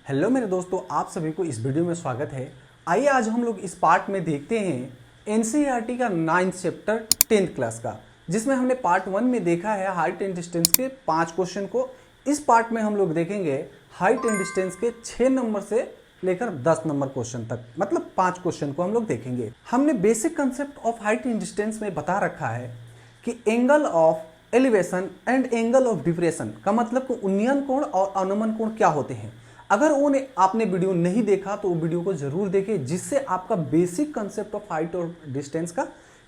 Hello मेरे दोस्तों, आप सभी को इस वीडियो में स्वागत है। आइए आज हम लोग इस पार्ट में देखते हैं एनसीईआरटी का 9th चैप्टर 10th क्लास का, जिसमें हमने पार्ट 1 में देखा है हाइट एंड डिस्टेंस के 5 क्वेश्चन को। इस पार्ट में हम लोग देखेंगे हाइट एंड डिस्टेंस के 6 नंबर से लेकर 10 नंबर क्वेश्चन तक, मतलब 5 क्वेश्चन को हम लोग देखेंगे। हमने basic concept of height and distance में बता रखा है कि angle of elevation and angle of depression का मतलब को उन्नयन कोण और अनुमान कोण क्या होते हैं। अगर आपने वीडियो नहीं देखा तो वो वीडियो को जरूर देखें, जिससे आपका बेसिक कंसेप्ट ऑफ हाइट और डिस्टेंस का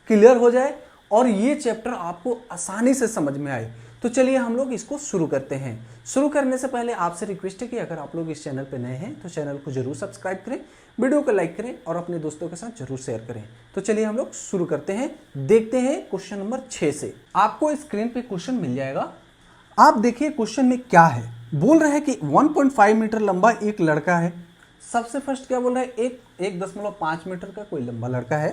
क्लियर हो जाए और ये चैप्टर आपको आसानी से समझ में आए। तो चलिए हम लोग इसको शुरू करते हैं। शुरू करने से पहले आपसे रिक्वेस्ट है कि अगर आप लोग इस चैनल पर नए हैं तो चैनल को जरूर सब्सक्राइब करें, वीडियो को लाइक करें और अपने दोस्तों के साथ जरूर शेयर करें। तो चलिए हम लोग शुरू करते हैं। देखते हैं क्वेश्चन नंबर 6 से। आपको स्क्रीन पे क्वेश्चन मिल जाएगा। आप देखिए क्वेश्चन में क्या है। बोल रहे हैं कि 1.5 मीटर लंबा एक लड़का है। सबसे फर्स्ट क्या बोल रहा है, 1.5 मीटर का कोई लंबा लड़का है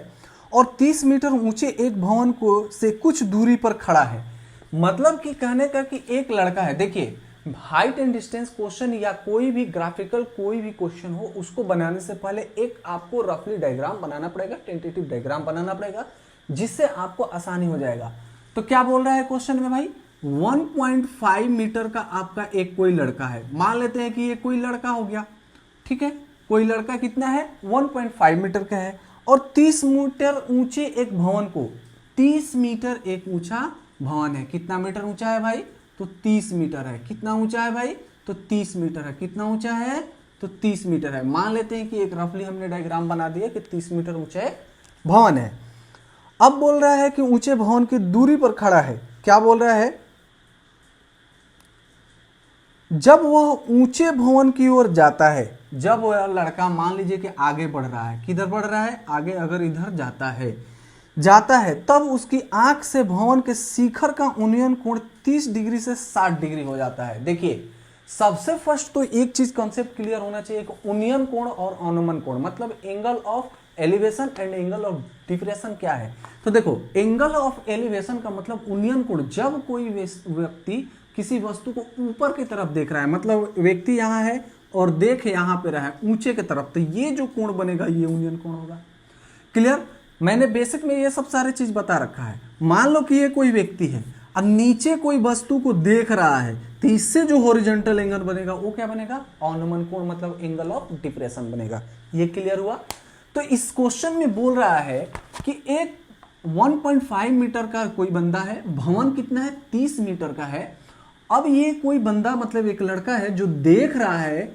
और 30 मीटर ऊंचे एक भवन को से कुछ दूरी पर खड़ा है। मतलब कि कहने का कि एक लड़का है। देखिए हाइट एंड डिस्टेंस क्वेश्चन या कोई भी ग्राफिकल कोई भी क्वेश्चन हो, उसको बनाने से पहले एक आपको रफली डायग्राम बनाना पड़ेगा, टेंटेटिव डायग्राम बनाना पड़ेगा, जिससे आपको आसानी हो जाएगा। तो क्या बोल रहा है क्वेश्चन में भाई, 1.5 मीटर का आपका एक कोई लड़का है। मान लेते हैं कि ये कोई लड़का हो गया, ठीक है। कोई लड़का कितना है, 1.5 मीटर का है और 30 मीटर ऊंचे एक भवन को, 30 मीटर एक ऊंचा भवन है। कितना मीटर ऊंचा है भाई, तो 30 मीटर है। कितना ऊंचा है भाई, तो 30 मीटर है। कितना ऊंचा है, तो 30 मीटर है। मान लेते हैं कि एक रफली हमने डायग्राम बना दिया कि 30 मीटर ऊंचा एक भवन है। अब बोल रहा है कि ऊंचे भवन की दूरी पर खड़ा है। क्या बोल रहा है, जब वह ऊंचे भवन की ओर जाता है, जब वह लड़का मान लीजिए कि आगे बढ़ रहा है, किधर बढ़ रहा है, आगे अगर इधर जाता है तब उसकी आंख से भवन के शिखर का उन्नयन कोण 30 डिग्री से 60 डिग्री हो जाता है। देखिए सबसे फर्स्ट तो एक चीज कॉन्सेप्ट क्लियर होना चाहिए कि उन्नयन कोण और अनुमान कोण मतलब angle of elevation and angle of depression क्या है। तो देखो एंगल ऑफ एलिवेशन का मतलब उन्नयन कोण, जब कोई व्यक्ति किसी वस्तु को ऊपर की तरफ देख रहा है, मतलब व्यक्ति यहाँ है और देख यहाँ पे रहा है ऊंचे की तरफ, तो ये जो कोण बनेगा ये उन्नयन कोण होगा। क्लियर। मैंने बेसिक में ये सब सारे चीज बता रखा है। मान लो कि ये कोई व्यक्ति है और नीचे कोई वस्तु को देख रहा है, तो इससे जो हॉरिजॉन्टल एंगल बनेगा वो क्या बनेगा, अनुमान कोण मतलब एंगल ऑफ डिप्रेशन बनेगा। ये क्लियर हुआ। तो इस क्वेश्चन में बोल रहा है कि एक 1.5 मीटर का कोई बंदा है, भवन कितना है, 30 मीटर का है। अब ये कोई बंदा मतलब एक लड़का है जो देख रहा है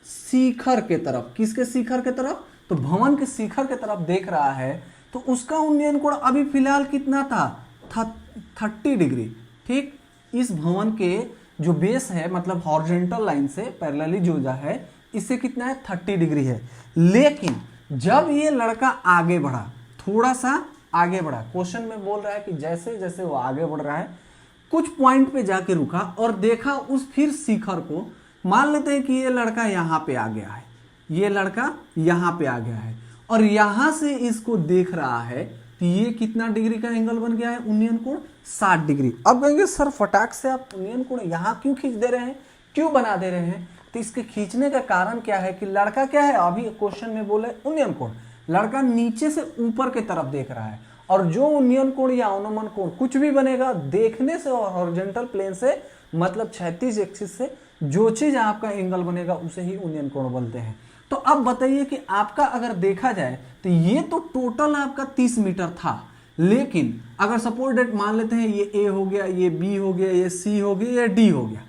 शिखर के तरफ। किसके शिखर के तरफ, तो भवन के शिखर के तरफ देख रहा है। तो उसका उन्नयन कोण अभी फिलहाल कितना था, 30 डिग्री। ठीक, इस भवन के जो बेस है मतलब हॉरिजॉन्टल लाइन से पैरेलली जो है, इससे कितना है, 30 डिग्री है। लेकिन जब ये लड़का आगे बढ़ा, थोड़ा सा आगे बढ़ा, क्वेश्चन में बोल रहा है कि जैसे जैसे वो आगे बढ़ रहा है कुछ पॉइंट पे जाके रुका और देखा उस फिर शिखर को। मान लेते हैं कि ये लड़का यहाँ पे आ गया है, ये लड़का यहाँ पे आ गया है और यहाँ से इसको देख रहा है, तो ये कितना डिग्री का एंगल बन गया है, उन्नयन कोण 60 डिग्री। अब कहेंगे सर फटाक से आप उन्नयन कोण यहाँ क्यों खींच दे रहे हैं, क्यों बना दे रहे हैं। तो इसके खींचने का कारण क्या है कि लड़का क्या है, अभी क्वेश्चन में बोले उन्नयन कोण, लड़का नीचे से ऊपर की तरफ देख रहा है और जो उन्नयन कोण या अनुमान कोण कुछ भी बनेगा देखने से और हॉरिजॉन्टल प्लेन से मतलब क्षैतिज एक्सिस से जो चीज आपका एंगल बनेगा उसे ही उन्नयन कोण बोलते हैं। तो अब बताइए कि आपका अगर देखा जाए तो ये तो टोटल आपका 30 मीटर था, लेकिन अगर सपोज डेट मान लेते हैं ये ए हो गया, ये बी हो गया, ये सी हो गया, ये डी हो गया,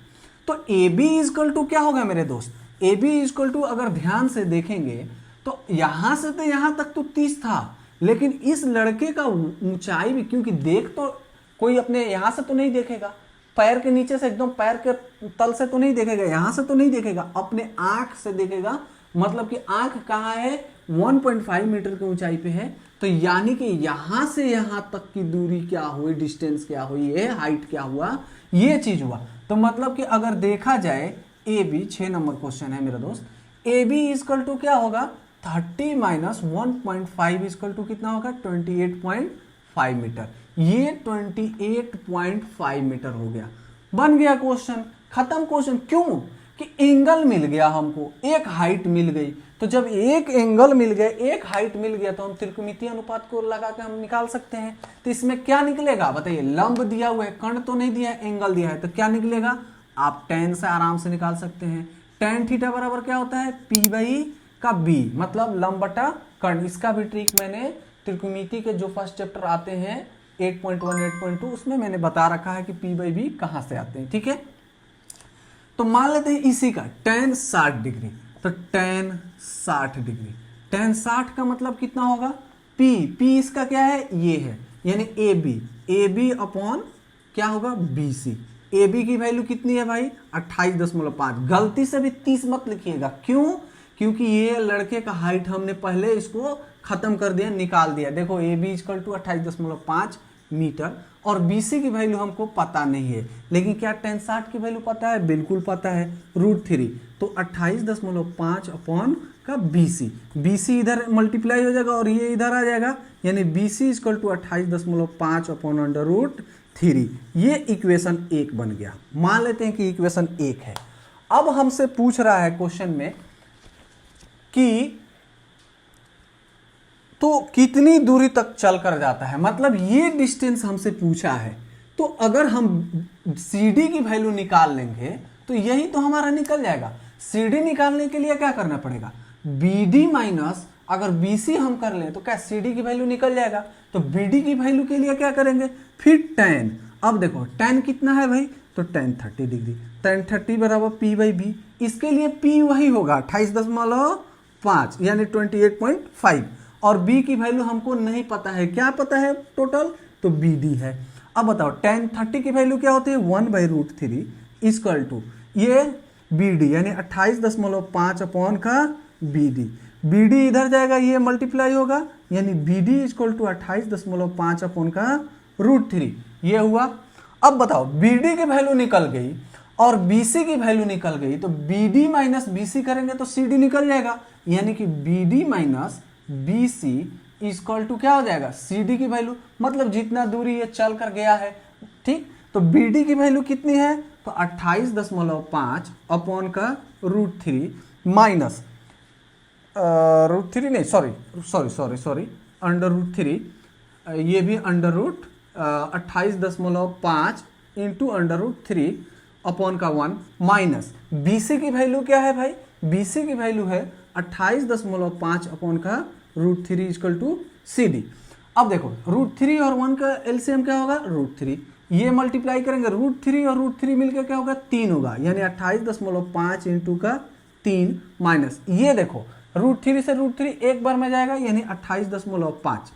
तो ए बी इजकल टू क्या होगा मेरे दोस्त, ए बी इजकल टू अगर ध्यान से देखेंगे तो यहां से तो यहां तक तो 30 था, लेकिन इस लड़के का ऊंचाई भी, क्योंकि देख तो कोई अपने यहां से तो नहीं देखेगा, पैर के नीचे से एकदम पैर के तल से तो नहीं देखेगा, यहां से तो नहीं देखेगा, अपने आंख से देखेगा। मतलब कि आंख कहाँ है, 1.5 मीटर की ऊंचाई पे है। तो यानी कि यहां से यहां तक की दूरी क्या हुई, डिस्टेंस क्या हुई, ये हाइट क्या हुआ, ये चीज हुआ। तो मतलब कि अगर देखा जाए ए बी, 6 नंबर क्वेश्चन है मेरा दोस्त, ए बी इजकल टू क्या होगा, 30 माइनस 1.5 इजकल टू कितना होगा, 28.5 मीटर। ये 28.5 मीटर हो गया, बन गया क्वेश्चन, खत्म क्वेश्चन। क्यों, कि एंगल मिल गया हमको, एक हाइट मिल गई। तो जब एक एंगल मिल गया, एक हाइट मिल गया, तो हम त्रिकोणमितीय अनुपात को लगा के हम निकाल सकते हैं। तो इसमें क्या निकलेगा बताइए, लंब दिया हुआ है, कर्ण तो नहीं दिया है, एंगल दिया है, तो क्या निकलेगा, आप tan से आराम से निकाल सकते हैं। tan थीटा बराबर क्या होता है, P बाई का B, मतलब लंब बटा कर्ण। इसका भी ट्रिक मैंने त्रिकोणमिति के जो फर्स्ट चैप्टर आते हैं 8.1 8.2 उसमें मैंने बता रखा है कि P बाई B कहां से आते हैं, ठीक है। तो मान लेते हैं इसी का tan 60 डिग्री, तो tan 60 डिग्री, tan 60 का मतलब कितना होगा, P इसका क्या है, ये है, यानी AB अपॉन क्या होगा, BC। AB की वैल्यू कितनी है भाई, 28.5। गलती से भी 30 मत लिखिएगा, क्यों, क्योंकि ये लड़के का हाइट हमने पहले इसको खत्म कर दिया, निकाल दिया। देखो AB इक्वल टू 28.5 मीटर और BC की वैल्यू हमको पता नहीं है, लेकिन क्या tan 60 की वैल्यू पता है, बिल्कुल पता है, √3। तो 28.5 अपॉन का BC इधर मल्टीप्लाई हो जाएगा और ये इधर आ जाएगा, यानी BC इक्वल टू 28.5 अपॉन √3। ये इक्वेशन 1 बन गया। मान लेते हैं कि इक्वेशन 1 है। अब हमसे पूछ रहा है क्वेश्चन में कि तो कितनी दूरी तक चल कर जाता है, मतलब ये डिस्टेंस हमसे पूछा है। तो अगर हम CD की वैल्यू निकाल लेंगे तो यही तो हमारा निकल जाएगा। CD निकालने के लिए क्या करना पड़ेगा, BD माइनस अगर BC हम कर लें तो क्या CD की वैल्यू निकल जाएगा। तो BD की वैल्यू के लिए क्या करेंगे, फिर tan। अब देखो tan कितना है भाई, तो tan 30 डिग्री, tan 30 बराबर P बाई B। इसके लिए P वही होगा 28.5 यानी 28.5 और B की वैल्यू हमको नहीं पता है, क्या पता है टोटल, तो BD है। अब बताओ tan 30 की वैल्यू क्या होती है, 1/√3 इक्वल टू ये BD यानी 28.5 अपॉन का BD इधर जाएगा, ये मल्टीप्लाई होगा, यानी BD इक्वल टू 28.5 अपॉन का √3। ये हुआ। अब बताओ BD की वैल्यू निकल गई और BC की वैल्यू निकल गई, तो BD माइनस BC करेंगे तो CD निकल जाएगा, यानी कि BD minus BC equal to क्या हो जाएगा, CD की वैल्यू, मतलब जितना दूरी ये चल कर गया है, ठीक। तो BD की वैल्यू कितनी है, तो 28.5 अपॉन का √3 माइनस √3 नहीं, सॉरी √3, ये भी √ 28.5 इंटू √3 अपॉन का 1 माइनस BC की वैल्यू क्या है भाई, BC की वैल्यू है 28.5 अपॉन का √3 इक्वल टू CD। अब देखो √3 और 1 का एलसीएम क्या होगा, √3, ये मल्टीप्लाई करेंगे, √3 और √3 मिलकर क्या होगा, 3 होगा, यानी 28.5 इंटू का 3 माइनस ये देखो √3 से √3 एक बार में जाएगा, यानी 28.5,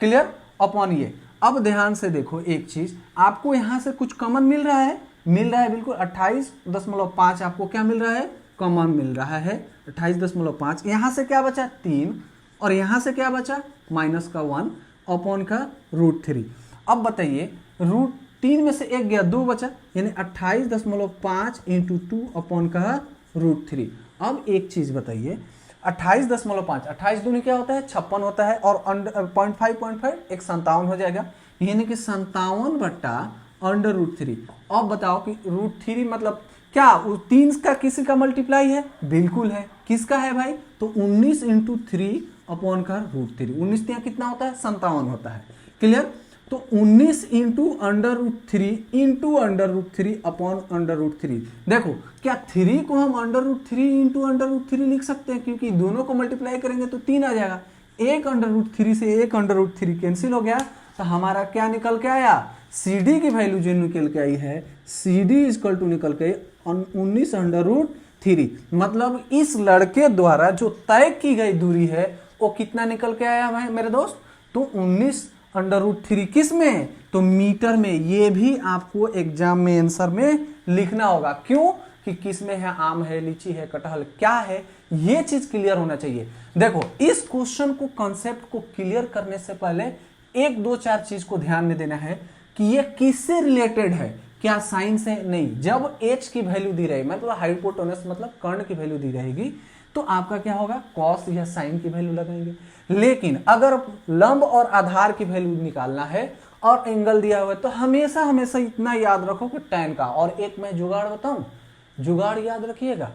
क्लियर, अपॉन ये। अब ध्यान से देखो एक चीज, आपको यहां से कुछ कॉमन मिल रहा है बिल्कुल, 28.5 आपको क्या मिल रहा है, कॉमन मिल रहा है 28.5। यहां से क्या बचा 3 और यहां से क्या बचा माइनस का 1 अपॉन का √3। अब बताइए √3 में से एक गया, 2 बचा, यानी 28.5 इंटू 2 अपॉन का √3। अब एक चीज बताइए, 28.5 28 दूनी क्या होता है, 56 होता है, और 0.5 एक 57 हो जाएगा, यानी कि 57 बट्टा √3। अब बताओ कि √3 मतलब क्या 3 का किसी का मल्टीप्लाई है, बिल्कुल है, किसका है भाई, तो 19 इंटू 3 अपॉन का √3। 19 यहाँ कितना होता है, 57 होता है, क्लियर। तो 19 इंटू √3 इंटू √3 अपॉन √3। देखो क्या 3 को हम √3 इंटू √3 लिख सकते हैं, क्योंकि दोनों को मल्टीप्लाई करेंगे तो 3 आ जाएगा, एक √3 से एक √3 कैंसिल हो गया, तो हमारा क्या निकल के आया, CD की वैल्यू जो निकल के आई है, CD इक्वल टू निकल के 19 √3। मतलब इस लड़के द्वारा जो तय की गई दूरी है वो कितना निकल के आया भाई मेरे दोस्त, तो 19 √3 किस में, तो मीटर में। ये भी आपको एग्जाम में आंसर में लिखना होगा, क्यों कि किस में है, आम है, लीची है, कटहल क्या है, ये चीज क्लियर होना चाहिए। देखो इस क्वेश्चन को, कॉन्सेप्ट को क्लियर करने से पहले 1 2 4 चीज को ध्यान में देना है कि ये किससे रिलेटेड है, क्या साइन से नहीं। जब h की वैल्यू दी रहेगी, मतलब हाइपोटेनस मतलब कर्ण की वैल्यू दी रहेगी, तो आपका क्या होगा, कॉस या साइन की वैल्यू लगाएंगे। लेकिन अगर लंब और आधार की वैल्यू निकालना है और एंगल दिया हुआ है, तो हमेशा इतना याद रखो कि tan का। और एक मैं जुगाड़ बताऊं, जुगाड़ याद रखिएगा,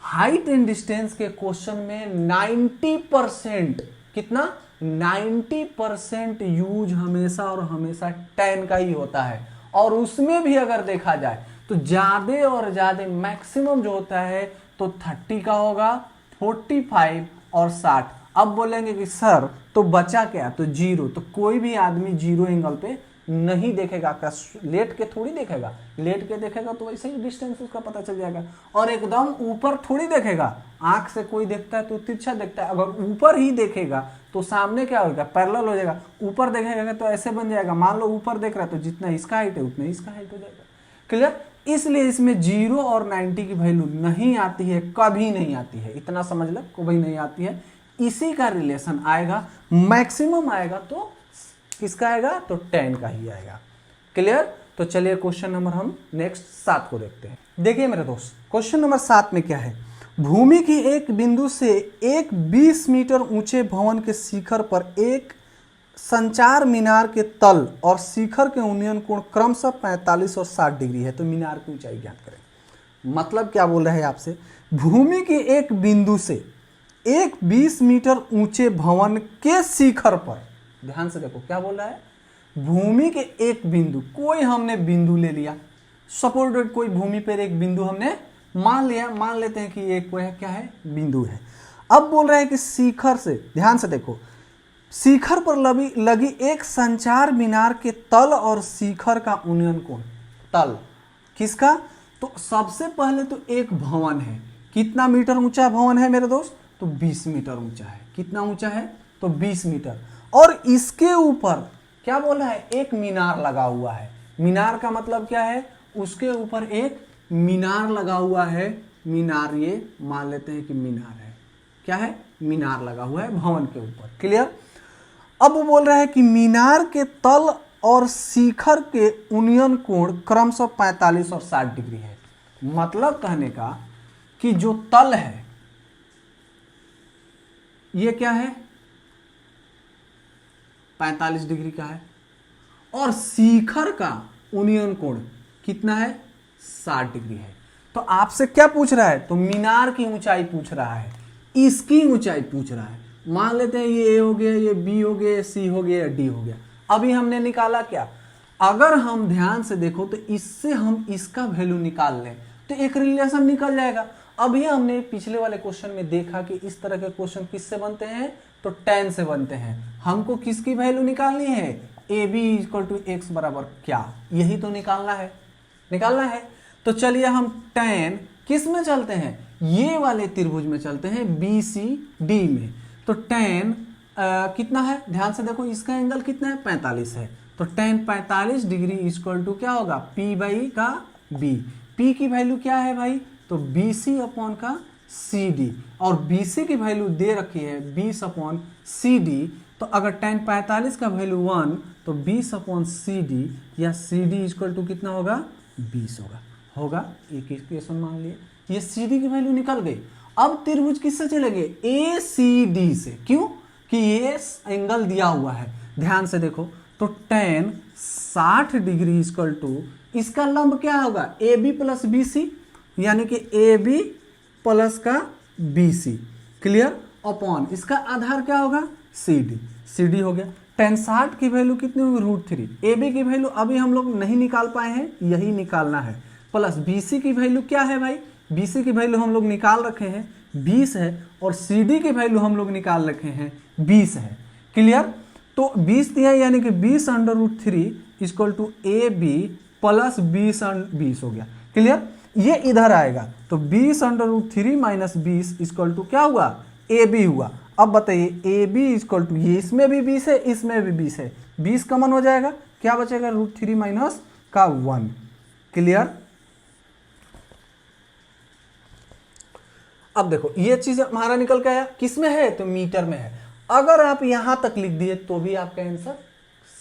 हाइट एंड डिस्टेंस के क्वेश्चन में 90% कितना 90% यूज हमेशा और हमेशा tan का ही होता है। और उसमें भी अगर देखा जाए तो ज्यादा और ज्यादा मैक्सिमम जो होता है तो 30 का होगा, 45 और 60। अब बोलेंगे कि सर तो बचा क्या, तो जीरो। तो कोई भी आदमी जीरो एंगल पे नहीं देखेगा, का लेट के थोड़ी देखेगा, लेट के देखेगा तो वैसे ही डिस्टेंस उसका पता चल जाएगा। और एकदम ऊपर थोड़ी देखेगा, आंख से कोई देखता है तो तिरछा देखता है, अगर ऊपर ही देखेगा तो सामने क्या होगा, पैरेलल हो जाएगा। ऊपर देखेगा तो ऐसे बन जाएगा, मान लो ऊपर देख रहा है तो जितना इसका हाइट है उतना इसका हाइट हो जाएगा। क्लियर? इसलिए इसमें 0 और 90 की वैल्यू नहीं आती है, कभी नहीं आती है, इतना समझ लो, कभी नहीं आती है। इसी का रिलेशन आएगा, मैक्सिमम आएगा तो किसका आएगा, तो tan का ही आएगा। क्लियर? तो चलिए क्वेश्चन नंबर हम नेक्स्ट 7 को देखते हैं। देखिए मेरे दोस्त, क्वेश्चन नंबर 7 में क्या है, भूमि की एक बिंदु से एक 20 मीटर ऊंचे भवन के शिखर पर एक संचार मीनार के तल और शिखर के उन्नयन कोण क्रमशः 45 और 60 डिग्री है, तो मीनार की ऊंचाई ज्ञात करें। मतलब क्या बोल रहा है आपसे, भूमि के एक बिंदु से एक 20 मीटर ऊंचे भवन के शिखर पर, ध्यान से देखो क्या बोल रहा है, भूमि के एक बिंदु, कोई हमने बिंदु ले लिया, सपोर्टेड कोई भूमि पर एक बिंदु हमने मान लिया, मान लेते हैं कि ये कोई क्या है, बिंदु है। अब बोल रहा है कि शिखर से, ध्यान से देखो, शिखर पर लगी एक संचार मीनार के तल और शिखर का उन्नयन कोण, तल किसका, तो सबसे पहले तो एक भवन है, कितना मीटर ऊंचा भवन है मेरे दोस्त, तो 20 मीटर ऊंचा है। कितना ऊंचा है, तो 20 मीटर। और इसके ऊपर क्या बोला है, एक मीनार लगा हुआ है। मीनार का मतलब क्या है, उसके ऊपर एक मीनार लगा हुआ है, मीनार ये मान लेते हैं कि मीनार है, क्या है, मीनार लगा हुआ है भवन के ऊपर। क्लियर? अब वो बोल रहा है कि मीनार के तल और शिखर के उन्नयन कोण क्रमशः 45 और 60 डिग्री है। मतलब कहने का कि जो तल है ये क्या है, 45 डिग्री का है, और शिखर का उन्नयन कोण कितना है, 60 डिग्री है। तो आपसे क्या पूछ रहा है, तो मीनार की ऊंचाई पूछ रहा है, इसकी ऊंचाई पूछ रहा है। मान लेते हैं ये ए हो गया, ये बी हो गया, सी हो गया, डी हो गया। अभी हमने निकाला क्या, अगर हम ध्यान से देखो तो इससे हम इसका वैल्यू निकाल लें तो एक रिलेशन निकल जाएगा। अभी हमने पिछले वाले क्वेश्चन में देखा कि इस तरह के क्वेश्चन किससे बनते हैं, तो tan से बनते हैं। हमको किसकी वैल्यू निकालनी है, A B equal to X बराबर क्या, यही तो निकालना है, निकालना है। तो चलिए हम tan किस में चलते हैं, ये वाले त्रिभुज में चलते हैं, बी सी डी में। तो tan कितना है, ध्यान से देखो, इसका एंगल कितना है, 45 है। तो tan 45 डिग्री इक्वल टू क्या होगा, P बाई का B। P की वैल्यू क्या है भाई, तो BC अपॉन का CD, और BC की वैल्यू दे रखी है 20 अपॉन CD। तो अगर tan 45 का वैल्यू 1 तो 20 अपॉन CD, या CD इक्वल टू कितना होगा, 20 होगा। एक इक्वेशन मान लिए, ये CD की वैल्यू निकल गई। अब त्रिभुज किससे चलेंगे, ACD से, क्यों कि ये एंगल दिया हुआ है। ध्यान से देखो, तो tan 60 डिग्री इक्वल टू इसका लंब क्या होगा, AB प्लस BC, यानी कि AB प्लस का BC। क्लियर? अपॉन इसका आधार क्या होगा, CD हो गया। tan 60 की वैल्यू कितनी होगी, √3। AB की वैल्यू अभी हम लोग नहीं निकाल पाए हैं, यही निकालना है। प्लस BC की वैल्यू क्या है भाई, BC की वैल्यू हम लोग निकाल रखे हैं 20 है, और CD की वैल्यू हम लोग निकाल रखे हैं 20 है। क्लियर? तो 20 दिया, यानी कि 20 under root 3 equal to AB plus 20 हो गया। क्लियर? ये इधर आएगा, तो 20 under root 3 minus 20 equal to क्या हुआ, AB हुआ। अब बताइए AB इक्वल टू, ये इसमें भी 20 है, इसमें भी 20 है, 20 कॉमन हो जाएगा, क्या बचेगा, √3 माइनस का 1। क्लियर? अब देखो ये चीज हमारा निकल के आया, किसमें है, तो मीटर में है। अगर आप यहां तक लिख दिए तो भी आपका आंसर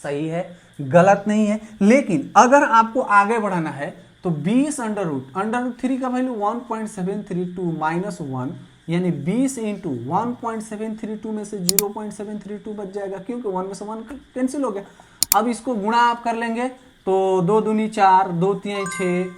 सही है, गलत नहीं है। लेकिन अगर आपको आगे बढ़ाना है तो 20 अंडर रूट 3 का वैल्यू 1.732 माइनस 1, यानी 20 इंटू 1.732 में से 0.732 बच जाएगा, क्योंकि 1 में से 1 कैंसिल हो गया। अब इसको गुणा आप कर लेंगे तो 2 दूनी 4, 2 तिहाई 6,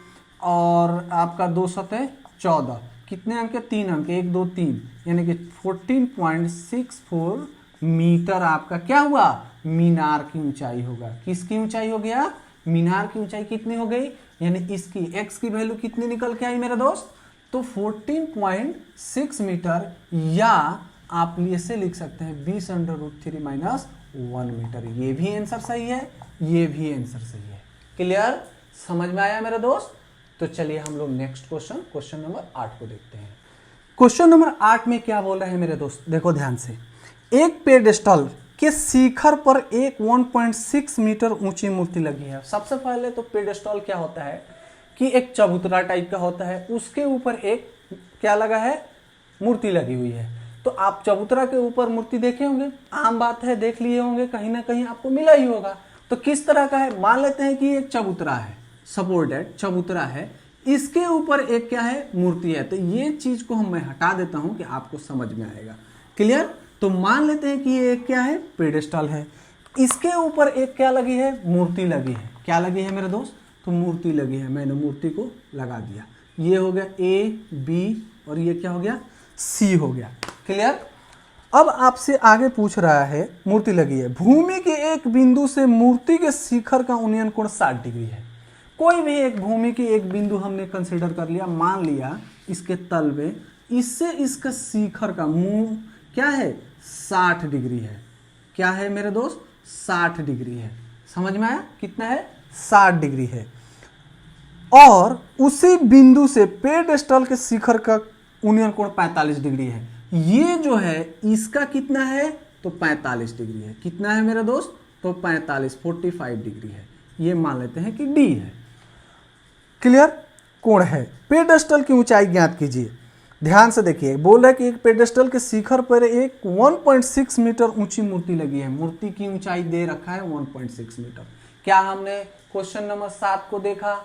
और आपका 2 सतह 14, कितने अंक है? 3 अंक, 1 2 3, यानी कि 14.64 मीटर आपका क्या हुआ? मीनार की ऊंचाई होगा। किसकी ऊंचाई हो गया? मीनार की ऊंचाई कितनी हो गई? यानी इसकी x की वैल्यू कितनी निकल के आई मेरे दोस्त? तो 14.6 मीटर, या आप इसे लिख सकते हैं 20√3 माइनस 1 मीटर। ये भी आंसर सही है, ये भी आंसर सही है। क्लियर? समझ में आया मेरे दोस्त? तो चलिए हम लोग नेक्स्ट क्वेश्चन नंबर 8 को देखते हैं। क्वेश्चन नंबर 8 में क्या बोल रहे हैं मेरे दोस्त? देखो ध्यान से। एक पेडेस्टल के शिखर पर एक 1.6 मीटर ऊंची मूर्ति लगी है। सबसे पहले तो पेडेस्टल क्या होता है कि एक चबूतरा टाइप का होता है, उसके ऊपर एक क्या लगा है? मूर्ति लगी हुई है। तो आप चबूतरा के ऊपर मूर्ति देखे होंगे, आम बात है, देख लिए होंगे, कहीं ना कहीं आपको मिला ही होगा। तो किस तरह का है? मान लेते हैं कि एक चबूतरा है, सपोर्टेड चबूतरा है, इसके ऊपर एक क्या है? मूर्ति है। तो ये चीज को मैं हटा देता हूं कि आपको समझ में आएगा। क्लियर? तो मान लेते हैं कि ये एक क्या है? पेडेस्टल है, इसके ऊपर एक क्या लगी है? मूर्ति लगी है। क्या लगी है मेरे दोस्त? तो मूर्ति लगी है, मैंने मूर्ति को लगा दिया। ये हो गया A, B और ये क्या हो गया? C हो गया। क्लियर? अब आपसे आगे पूछ रहा है, मूर्ति लगी है, भूमि के एक बिंदु से मूर्ति के शिखर का उन्नयन कोण 60 डिग्री है। कोई भी एक भूमि की एक बिंदु हमने कंसीडर कर लिया, मान लिया इसके तल में, इससे इसका शिखर का मुंह क्या है? 60 डिग्री है। क्या है मेरे दोस्त? 60 डिग्री है। समझ में आया? कितना है? 60 डिग्री है। और उसी बिंदु से पेडेस्टल के शिखर का उन्नयन कोण 45 डिग्री है। ये जो है इसका कितना है? तो 45 डिग्री है। कितना है मेरे दोस्त? तो 45 डिग्री है। ये मान लेते हैं कि डी है। क्लियर? कोण है। पेडेस्टल की ऊंचाई ज्ञात कीजिए। ध्यान से देखिए, बोल रहा है कि एक पेडेस्टल के शिखर पर एक 1.6 मीटर ऊंची मूर्ति लगी है। मूर्ति की ऊंचाई दे रखा है 1.6 मीटर। क्या हमने क्वेश्चन नंबर 7 को देखा?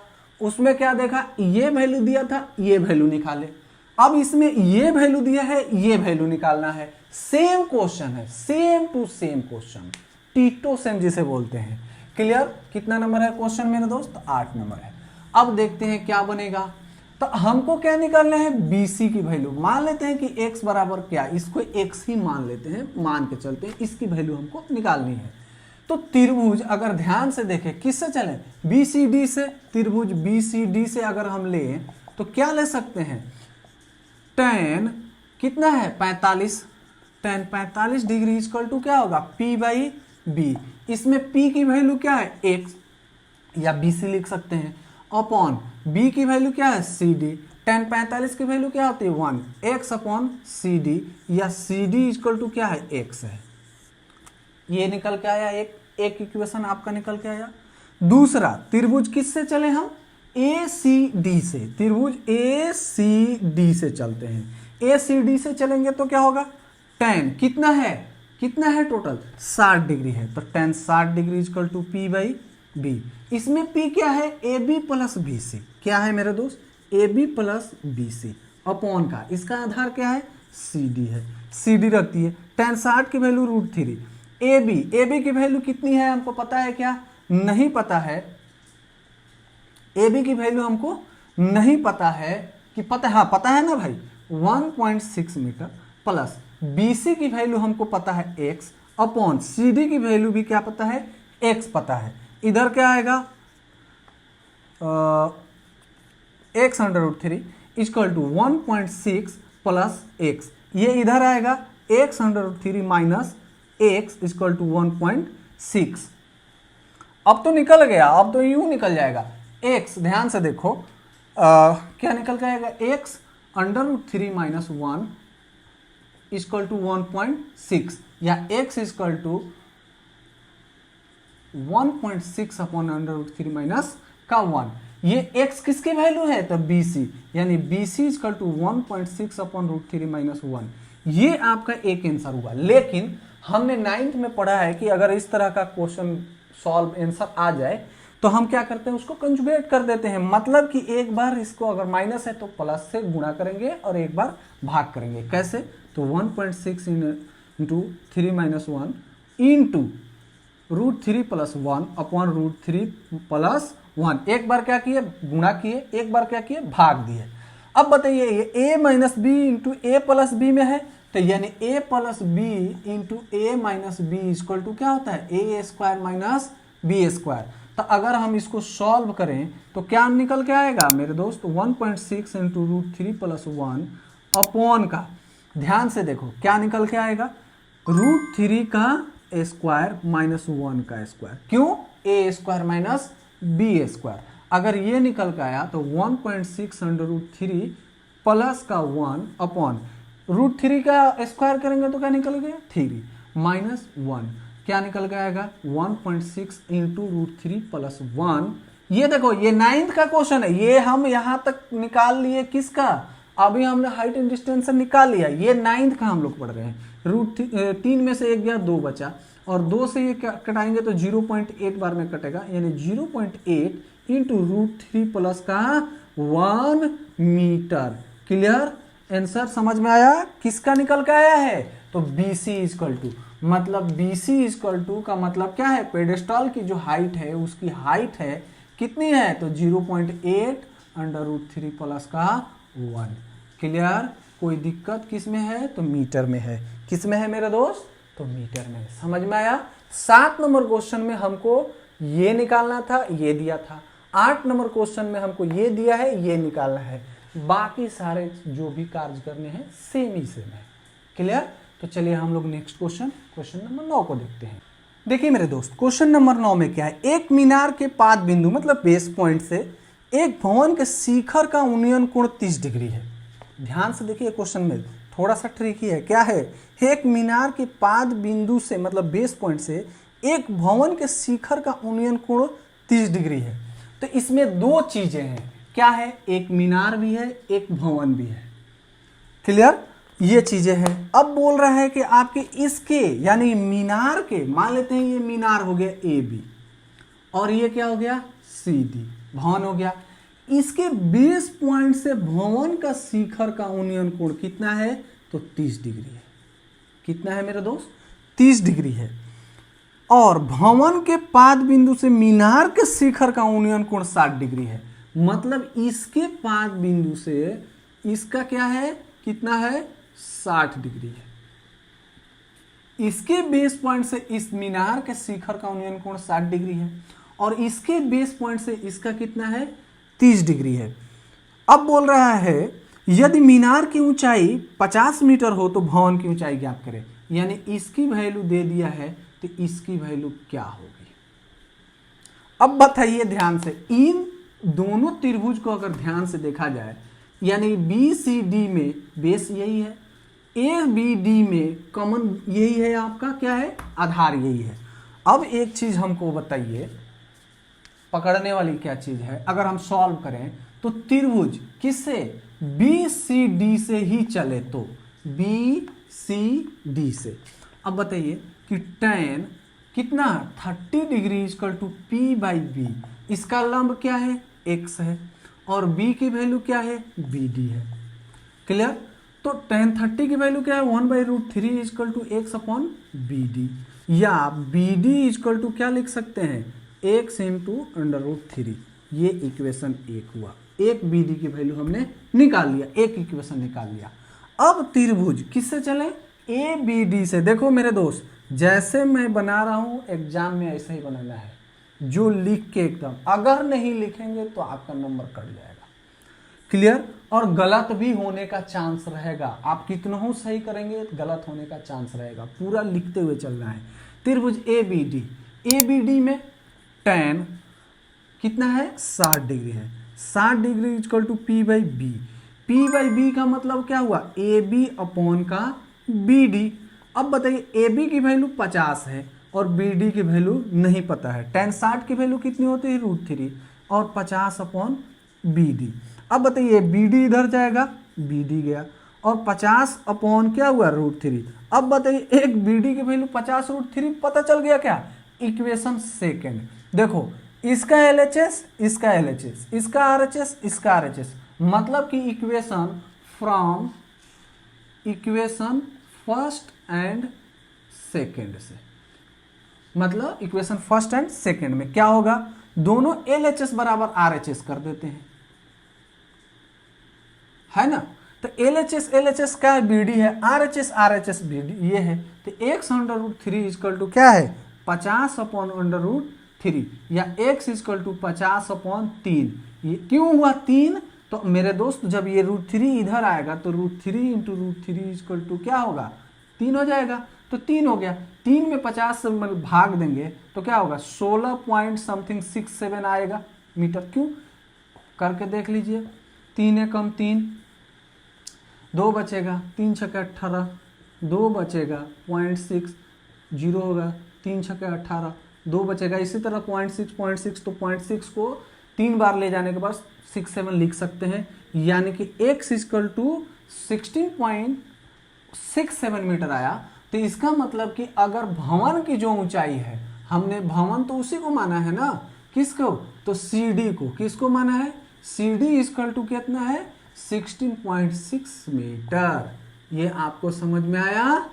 उसमें क्या देखा? ये वैल्यू दिया था, ये वैल्यू निकाले। अब इसमें ये वैल्यू दिया है, ये वैल्यू निकालना है। सेम क्वेश्चन है, same to same question, ditto same जिसे बोलते हैं। क्लियर? कितना नंबर है क्वेश्चन मेरे दोस्त? 8 नंबर है। अब देखते हैं क्या बनेगा। तो हमको क्या निकालना है? BC की वैल्यू। मान लेते हैं कि x बराबर क्या, इसको x ही मान लेते हैं, मान के चलते हैं, इसकी वैल्यू हमको निकालनी है। तो त्रिभुज अगर ध्यान से देखें, किससे चले? BCD से। त्रिभुज BCD से अगर हम ले तो क्या ले सकते हैं? tan कितना है? 45। tan 45 डिग्री इक्वल टू क्या होगा? P/B। इसमें P की वैल्यू क्या है? x, या BC लिख सकते हैं, अपॉन B की वैल्यू क्या है? CD। tan 45 की वैल्यू क्या होती है? 1, x अपॉन CD, या CD इक्वल टू क्या है? x है। ये निकल के आया, एक इक्वेशन आपका निकल के आया। दूसरा, त्रिभुज किससे चले हम? ACD से। त्रिभुज ACD से चलते हैं। ACD से चलेंगे तो क्या होगा? tan कितना है? कितना है टोटल? 60 डिग्री है। तो tan 60 degree equal to P/B। इसमें P क्या है? AB plus BC। क्या है मेरे दोस्त? AB प्लस BC अपॉन का, इसका आधार क्या है? CD है। CD रखती है। tan 60 की वैल्यू √3। AB की वैल्यू कितनी है हमको पता है क्या? नहीं पता है। AB की वैल्यू हमको नहीं पता है कि पता है? हाँ पता है ना भाई, 1.6 मीटर, प्लस BC की वैल्यू हमको पता है x, अपॉन CD की वैल्यू भी क्या पता है? x पता है। इधर क्या आएगा? x√3 equal to 1.6 plus x। ये इधर आएगा x√3 minus x equal to 1.6। अब तो निकल गया, अब तो यूं निकल जाएगा। x ध्यान से देखो, क्या निकल जाएगा? x√3 माइनस 1 इक्वल टू 1.6, या x equal to 1.6 upon √3 minus का 1। ये x किसकी वैल्यू है? तो BC, यानी BC equal to 1.6 upon √3 minus 1। ये आपका एक आंसर हुआ। लेकिन हमने 9th में पढ़ा है कि अगर इस तरह का क्वेश्चन सॉल्व आंसर आ जाए तो हम क्या करते हैं? उसको कंजुगेट कर देते हैं। मतलब कि एक बार इसको अगर माइनस है तो प्लस से गुणा करेंगे और एक बार भाग करेंगे। कैसे? तो 1.6 इंटू 3 माइनस 1 इंटू √3 + 1 अपॉन √3 + 1। एक बार क्या किए, गुणा किए, एक बार क्या किए, भाग दिए। अब बताइए ये a - b into a + b में है, तो यानी a + b into a - b equal to क्या होता है, a² - b²। तो अगर हम इसको सॉल्व करें तो क्या निकल के आएगा मेरे दोस्त, 1.6 इंटू √3 + 1 अपॉन का, ध्यान से देखो क्या निकल के आएगा, √3 का स्क्वायर माइनस 1 का स्क्वायर। क्यों, a² - b²। अगर ये निकल के आया तो 1.6 √3 प्लस का 1 अपॉन √3 का स्क्वायर करेंगे तो क्या निकल गया, 3 माइनस 1, क्या निकल के आएगा 1.6 इंटू √3 + 1। ये देखो ये 9th का क्वेश्चन है, ये हम यहां तक निकाल लिए किसका, अभी हमने हाइट एंड डिस्टेंस से निकाल लिया, ये 9th का हम लोग पढ़ रहे हैं। 3 में से 1 गया, 2 बचा, और 2 से ये कटाएंगे तो 0.8 बार में कटेगा, यानी 0.8 इंटू √3 प्लस का 1 मीटर। क्लियर, आंसर समझ में आया, किसका निकल के आया है, तो BC इक्वल टू, मतलब BC इक्वल टू का मतलब क्या है, पेडेस्टॉल की जो हाइट है उसकी हाइट है कितनी है, तो 0.8 √3 प्लस का 1। क्लियर, कोई दिक्कत किस में है, तो मीटर में है। किस में है मेरे दोस्त, तो मीटर में। समझ में आया। 7 नंबर क्वेश्चन में हमको ये निकालना था, ये दिया था। 8 नंबर क्वेश्चन में हमको ये दिया है, ये निकालना है। बाकी सारे जो भी कार्य करने हैं सेम ही सेम है। क्लियर, तो चलिए हम लोग नेक्स्ट क्वेश्चन नंबर 9 को देखते हैं। देखिए मेरे दोस्त, क्वेश्चन नंबर 9 में क्या है, एक मीनार के पाद बिंदु मतलब बेस पॉइंट से एक भवन के शिखर का उन्नयन कोण 30 डिग्री है। ध्यान से देखिए, क्वेश्चन में थोड़ा सा ट्रिकी है। क्या है, एक मीनार के पाद बिंदु से मतलब बेस पॉइंट से एक भवन के शिखर का उन्नयन कोण 30 डिग्री है। तो इसमें दो चीजें हैं, क्या है, एक मीनार भी है, एक भवन भी है। क्लियर, ये चीजें हैं। अब बोल रहा है कि आपके इसके यानी मीनार के, मान लेते हैं ये मीनार हो गया AB और ये क्या हो गया CD, भवन हो गया। इसके बेस पॉइंट से भवन का शिखर का उन्नयन कोण कितना है, तो 30 डिग्री है। कितना है मेरे दोस्त, 30 डिग्री है। और भवन के पाद बिंदु से मीनार के शिखर का उन्नयन कोण 60 डिग्री है। मतलब इसके पाद बिंदु से इसका क्या है, कितना है, 60 डिग्री है। इसके बेस पॉइंट से इस मीनार के शिखर का उन्नयन कोण 60 डिग्री है और इसके बेस पॉइंट से इसका कितना है, 30 डिग्री है। अब बोल रहा है यदि मीनार की ऊंचाई 50 मीटर हो तो भवन की ऊंचाई ज्ञात करें। यानी इसकी वैल्यू दे दिया है तो इसकी वैल्यू क्या होगी। अब बताइए ध्यान से, इन दोनों त्रिभुज को अगर ध्यान से देखा जाए, यानी BCD में बेस यही है, ABD में कॉमन यही है, आपका क्या है, आधार यही है। अब एक चीज हमको बताइए, पकड़ने वाली क्या चीज है, अगर हम सॉल्व करें तो त्रिभुज किससे, BCD से ही चले, तो BCD से। अब बताइए कि tan कितना 30 डिग्री इक्वल टू P/B, इसका लंब क्या है, X है और B की वैल्यू क्या है, BD है। क्लियर, तो tan 30 की वैल्यू क्या है, 1/√3 इक्वल टू X/BD, या BD इक्वल टू क्या लिख सकते हैं, X इंटू √3। ये इक्वेशन 1 हुआ। एक BD की वैल्यू हमने निकाल लिया, एक इक्वेशन निकाल लिया। अब त्रिभुज किससे चले, ABD से। देखो मेरे दोस्त, जैसे मैं बना रहा हूं एग्जाम में ऐसे ही बनाना है, जो लिख के एकदम, अगर नहीं लिखेंगे तो आपका नंबर कट जाएगा। क्लियर, और गलत भी होने का चांस रहेगा, आप कितना हो सही करेंगे गलत होने का चांस रहेगा, पूरा लिखते हुए चलना है। त्रिभुज ABD में tan कितना है, 60 डिग्री है। 60 degree equal to P/B। P/B का मतलब क्या हुआ, AB अपॉन का BD। अब बताइए AB की वैल्यू 50 है और BD की वैल्यू नहीं पता है। tan 60 की वैल्यू कितनी होती है, √3 और 50 अपॉन BD। अब बताइए BD इधर जाएगा, BD गया और 50 अपॉन क्या हुआ, √3। अब बताइए एक BD की वैल्यू 50 √3 पता चल गया क्या, इक्वेशन सेकेंड। देखो इसका LHS, इसका LHS, इसका RHS, इसका RHS, मतलब कि equation from equation first and second से, मतलब इक्वेशन फर्स्ट एंड सेकंड में क्या होगा, दोनों LHS बराबर RHS कर देते हैं, है ना। तो LHS क्या है, BD है, RHS BD ये है। तो x√3 इक्वल टू क्या है, 50/√3 या x इक्वल टू 50/3। ये क्यों हुआ 3, तो मेरे दोस्त जब ये √3 इधर आएगा तो √3 × √3 इक्वल टू क्या होगा, 3 हो जाएगा। तो 3 हो गया, 3 में 50 से भाग देंगे तो क्या होगा, 16.67 आएगा मीटर। क्यों, करके देख लीजिए, 3 एकम 3, 2 बचेगा, 3 छक्के 18, 2 बचेगा 0.6, 0 होगा, 3 छक्के 18, 2 बचेगा। इसी तरह 0.6 तो 0.6 को 3 बार ले जाने के बाद 67 लिख सकते हैं, यानी कि x इक्वल टू 16.67 मीटर आया। तो इसका मतलब कि अगर भवन की जो ऊंचाई है, हमने भवन तो उसी को माना है ना, किसको, तो CD को, किसको माना है, CD इक्वल टू कितना है, 16.6 मीटर। ये आपको समझ में आया,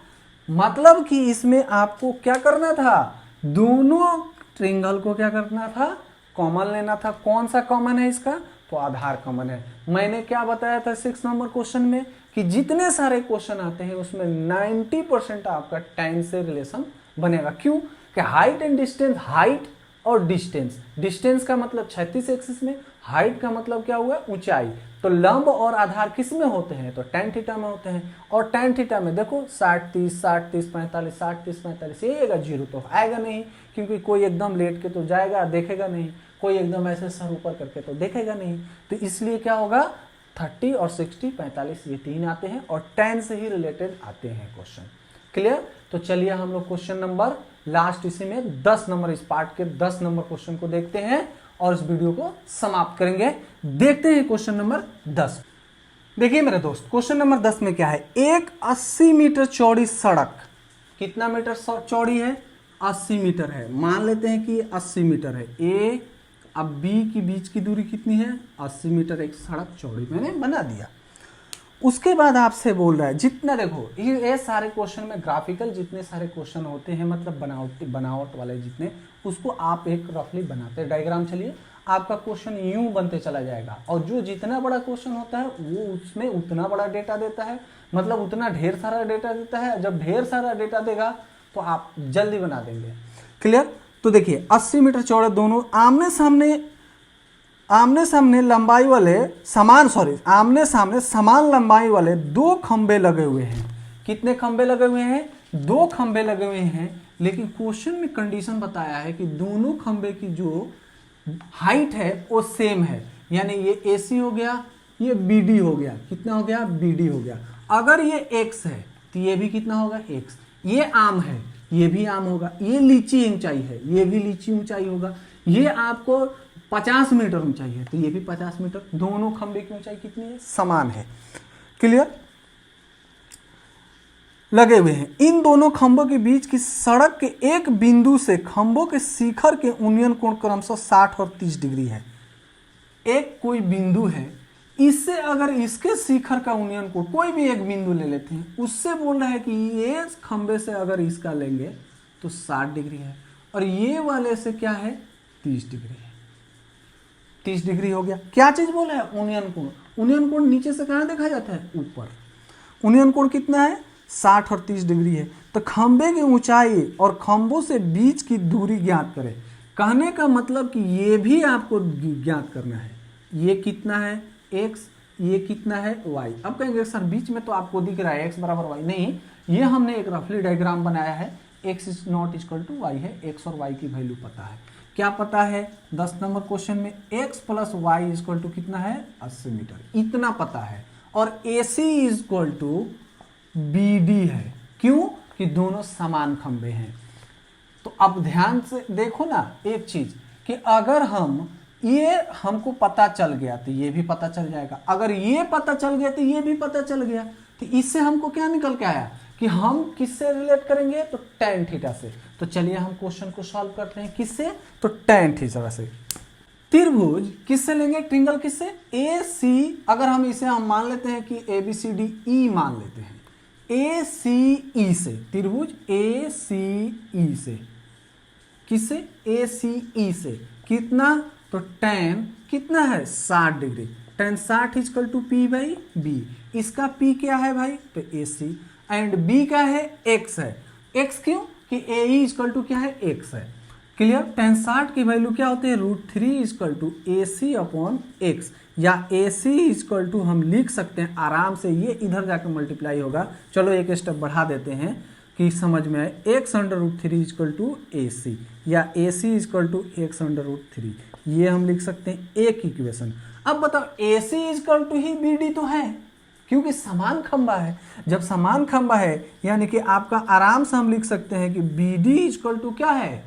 मतलब कि इसमें आपको क्या करना था, दोनों ट्रिंगल को क्या करना था, कॉमन लेना था। कौन सा कॉमन है इसका, तो आधार कॉमन है। मैंने क्या बताया था 6 नंबर क्वेश्चन में कि जितने सारे क्वेश्चन आते हैं उसमें 90% आपका टाइम से रिलेशन बनेगा। क्यों, कि हाइट एंड डिस्टेंस, हाइट और डिस्टेंस का मतलब 36 एक्सिस में, हाइट का मतलब क्या हुआ, ऊंचाई। तो लंब और आधार किस में होते हैं, तो tan थीटा में होते हैं। और tan थीटा में देखो 60 30 60 30 45 60 30 45 ये आएगा, 0 तो आएगा नहीं, क्योंकि कोई एकदम लेट के तो जाएगा देखेगा नहीं, कोई एकदम ऐसे सर ऊपर करके तो देखेगा नहीं। तो इसलिए क्या होगा, 30 और 60 45 ये 3 आते हैं और tan से ही रिलेटेड आते हैं क्वेश्चन। क्लियर। तो चलिए हम लोग क्वेश्चन नंबर लास्ट इसी में 10 नंबर, इस पार्ट के 10 नंबर क्वेश्चन को देखते हैं और इस वीडियो को समाप्त करेंगे। देखते हैं क्वेश्चन नंबर 10। देखिए मेरे दोस्त, क्वेश्चन नंबर 10 में क्या है, एक 80 मीटर चौड़ी सड़क, कितना मीटर चौड़ी है, 80 मीटर है। मान लेते हैं कि 80 मीटर है। A अब B की बीच की दूरी कितनी है, 80 मीटर एक सड़क चौड़ी मैंने बना दिया। उसके बाद आपसे बोल रहा है, जितना देखो ये सारे क्वेश्चन में ग्राफिकल जितने सारे क्वेश्चन होते हैं, मतलब बनावट वाले जितने, उसको आप एक रफली बनाते डायग्राम। चलिए आपका क्वेश्चन यूं बनते चला जाएगा, और जो जितना बड़ा क्वेश्चन होता है वो उसमें उतना बड़ा डेटा देता है, मतलब उतना ढेर सारा डेटा देता है। जब ढेर सारा डेटा देगा तो आप जल्दी बना देंगे। क्लियर। तो देखिए 80 मीटर चौड़े दोनों आमने सामने लंबाई वाले आमने सामने समान लंबाई वाले 2 खंबे लगे हुए हैं। कितने खंबे लगे हुए हैं, 2 खंबे लगे हुए हैं। लेकिन क्वेश्चन में कंडीशन बताया है कि दोनों खंबे की जो हाइट है वो सेम है, यानी ये AC हो गया, ये BD हो गया। कितना हो गया, BD हो गया। अगर ये X है तो ये भी कितना होगा, X। ये आम है, ये भी आम होगा। ये लीची ऊंचाई है, ये भी लीची ऊंचाई होगा। ये आपको 50 मीटर ऊंचाई है तो ये भी 50 मीटर। दोनों खंबे की ऊंचाई कितनी है, समान है। क्लियर। लगे हुए हैं। इन दोनों खंभों के बीच की सड़क के एक बिंदु से खंभों के शिखर के उन्नयन कोण क्रमशः 60 और 30 डिग्री है। एक कोई बिंदु है, इससे अगर इसके शिखर का उन्नयन कोण, कोई भी एक बिंदु ले लेते हैं, उससे बोल रहा है कि ये खंबे से अगर इसका लेंगे तो 60 डिग्री है, और ये वाले से क्या है, 30 डिग्री है। 30 डिग्री हो गया। क्या चीज बोला है, उन्नयन कोण। उन्नयन कोण नीचे से कहां देखा जाता है, ऊपर। उन्नयन कोण कितना है, 60 और 30 डिग्री है। तो खंबे की ऊंचाई और खंभों से बीच की दूरी ज्ञात करें। कहने का मतलब कि ये भी आपको ज्ञात करना है। ये कितना है, x, ये कितना है, y। अब कहेंगे सर बीच में तो आपको दिख रहा है x बराबर y। नहीं, ये हमने एक रफली डायग्राम बनाया है, x is not equal to y है। x और y की वैल्यू पता है। क्या पता है, 10 नंबर क्वेश्चन में x plus Y equal to कितना है, 80 मीटर, इतना पता है। और AC इक्वल टू BD है। क्यों, कि दोनों समान खंबे हैं। तो अब ध्यान से देखो ना एक चीज, कि अगर ये हमको पता चल गया तो ये भी पता चल जाएगा, अगर ये पता चल गया तो ये भी पता चल गया। तो इससे हमको क्या निकल के आया कि हम किससे रिलेट करेंगे, तो tan थीटा से। तो चलिए हम क्वेश्चन को सॉल्व करते हैं, किससे, तो tan थीटा से। त्रिभुज किससे लेंगे, ट्रिंगल किससे, AC। अगर हम इसे मान लेते हैं कि ABCDE मान लेते हैं, ACE से, त्रिभुज ACE से। किससे? ACE से। कितना? तो tan कितना है? 60 degree. tan 60 is equal to P/B। इसका P क्या है भाई? तो AC। एंड B का है X है। X क्यों? कि AE इजकल टू क्या है? X है। क्लियर? tan 60 की वैल्यू क्या होती है? √3 इजकल टू AC/X, या AC इजकल टू हम लिख सकते हैं आराम से, ये इधर जाकर मल्टीप्लाई होगा। चलो एक स्टेप बढ़ा देते हैं कि समझ में आए। x/√3 इजकल टू AC, या AC इजकल टू x/√3, ये हम लिख सकते हैं एक इक्वेशन। अब बताओ AC इजकल टू ही BD तो है, क्योंकि समान खंबा है। जब समान खंबा है यानी कि आपका आराम से हम लिख सकते हैं कि BD इजकल टू क्या है?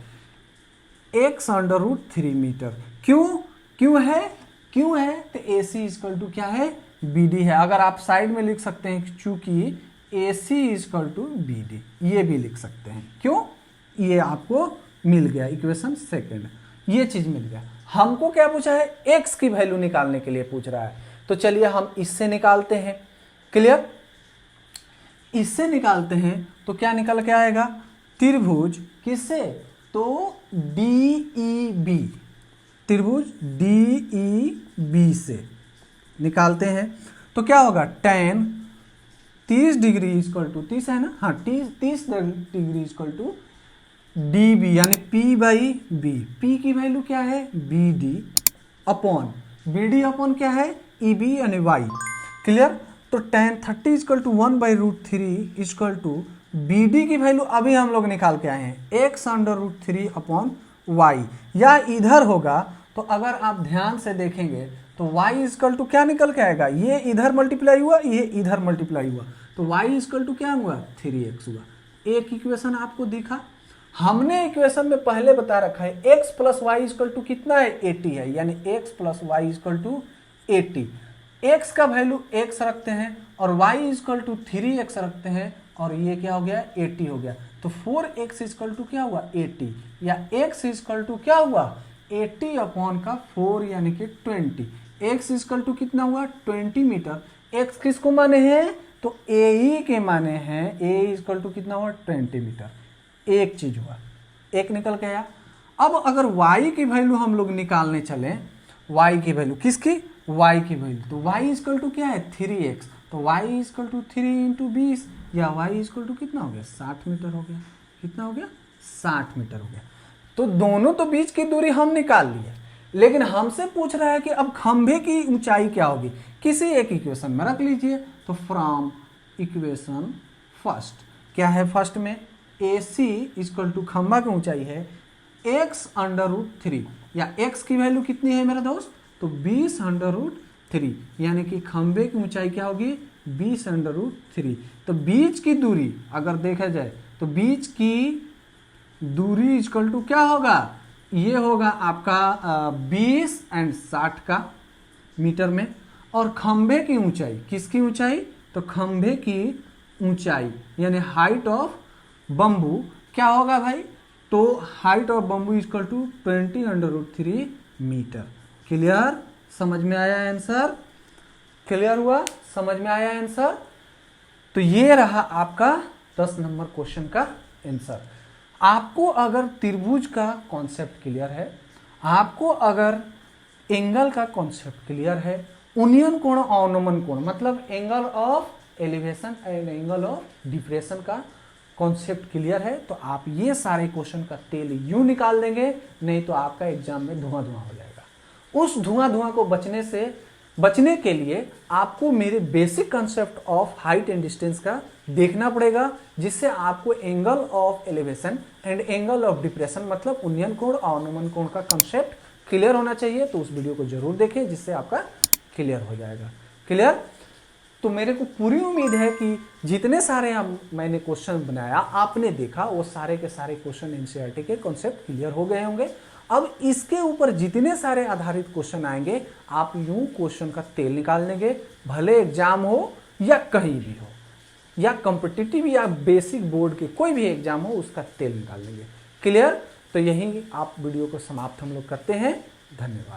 x/√3 metre. क्यों है? तो AC इजकल टू क्या है? BD है। अगर आप साइड में लिख सकते हैं चूंकि AC इजकल टू BD, ये भी लिख सकते हैं। क्यों? ये आपको मिल गया इक्वेशन सेकंड, ये चीज मिल गया। हमको क्या पूछा है? x की वैल्यू निकालने के लिए पूछ रहा है। तो चलिए हम इससे निकालते हैं। क्लियर? इससे निकालते हैं तो क्या निकल के आएगा? त्रिभुज किससे? तो DEB, त्रिभुज DEB से निकालते हैं तो क्या होगा? tan 30 डिग्री इजकल टू 30 है ना, हाँ 30 डिग्री इजकल टू DB यानी P/B। P की वैल्यू क्या है? BD अपॉन BD अपॉन क्या है? EB यानी Y। क्लियर? तो tan 30 equal to 1/√3 equal to BD की वैल्यू अभी हम लोग निकाल के आए हैं x/√3 अपॉन Y, या इधर होगा तो अगर आप ध्यान से देखेंगे तो y इजकल टू क्या निकल के आएगा? ये इधर मल्टीप्लाई हुआ, ये इधर मल्टीप्लाई हुआ, तो y इजकल टू क्या हुआ? 3x हुआ। एक इक्वेशन आपको दिखा। हमने इक्वेशन में पहले बता रखा है x plus Y equal to कितना है? 80 है, यानी x plus Y equal to 80। x का वैल्यू x रखते हैं और y इजकल टू 3x रखते हैं, और ये क्या हो गया? 80 हो गया। तो 4x इजकल टू क्या हुआ? 80, या x इजकल टू क्या हुआ? 80 अपॉन का 4 यानी कि 20। x इजकल टू कितना हुआ? 20 मीटर। x किसको माने हैं? तो AE के माने हैं। A इजकल टू कितना हुआ? 20 मीटर। एक चीज हुआ, एक निकल के आया। अब अगर y की वैल्यू हम लोग निकालने चले, y की वैल्यू किसकी? y की वैल्यू, तो y इजकल टू क्या है? 3x, तो y इजकल टू 3 × 20, या y इजकल टू कितना हो गया? 60 मीटर हो गया। कितना हो गया? 60 मीटर हो गया। तो दोनों तो बीच की दूरी हम निकाल लिए, लेकिन हमसे पूछ रहा है कि अब खंभे की ऊंचाई क्या होगी? किसी एक इक्वेशन में रख लीजिए। तो फ्रॉम इक्वेशन फर्स्ट, क्या है फर्स्ट में? AC इजकल टू खंभा की ऊंचाई है x/√3, या x की वैल्यू कितनी है मेरा दोस्त? तो 20/√3, यानी कि खंभे की ऊंचाई क्या होगी? 20/√3। तो बीच की दूरी अगर देखा जाए तो बीच की दूरी इजकल टू क्या होगा? ये होगा आपका 20 और 60 का मीटर में। और खंभे की ऊंचाई, किसकी ऊंचाई? तो खंभे की ऊंचाई यानी हाइट ऑफ बम्बू क्या होगा भाई? तो height of bamboo equal to 20/√3 metre. Clear? समझ में आया आंसर? क्लियर हुआ? समझ में आया आंसर? तो ये रहा आपका 10 नंबर क्वेश्चन का आंसर। आपको अगर त्रिभुज का कॉन्सेप्ट क्लियर है, आपको अगर एंगल का कॉन्सेप्ट क्लियर है, उन्नयन कोण और अवनमन कोण मतलब angle of elevation and angle of depression का कॉन्सेप्ट क्लियर है, तो आप ये सारे क्वेश्चन का तेल यूं निकाल देंगे, नहीं तो आपका एग्जाम में धुआं धुआं हो जाएगा। उस धुआं धुआं को बचने के लिए आपको मेरे basic concept of height and distance का देखना पड़ेगा, जिससे आपको angle of elevation and angle of depression मतलब उन्नयन कोण और अवनमन कोण का कंसेप्ट क्लियर होना चाहिए। तो उस वीडियो को जरूर देखें, जिससे आपका क्लियर हो जाएगा। क्लियर? तो मेरे को पूरी उम्मीद है कि जितने सारे मैंने क्वेश्चन बनाया आपने देखा, वो सारे के सारे क्वेश्चन एनसीईआरटी के कॉन्सेप्ट क्लियर हो गए होंगे। अब इसके ऊपर जितने सारे आधारित क्वेश्चन आएंगे, आप यूं क्वेश्चन का तेल निकाल लेंगे, भले एग्जाम हो या कहीं भी हो, या कॉम्पिटिटिव या बेसिक बोर्ड के कोई भी एग्जाम हो, उसका तेल निकाल लेंगे। क्लियर? तो यहीं आप वीडियो को समाप्त हम लोग करते हैं। धन्यवाद।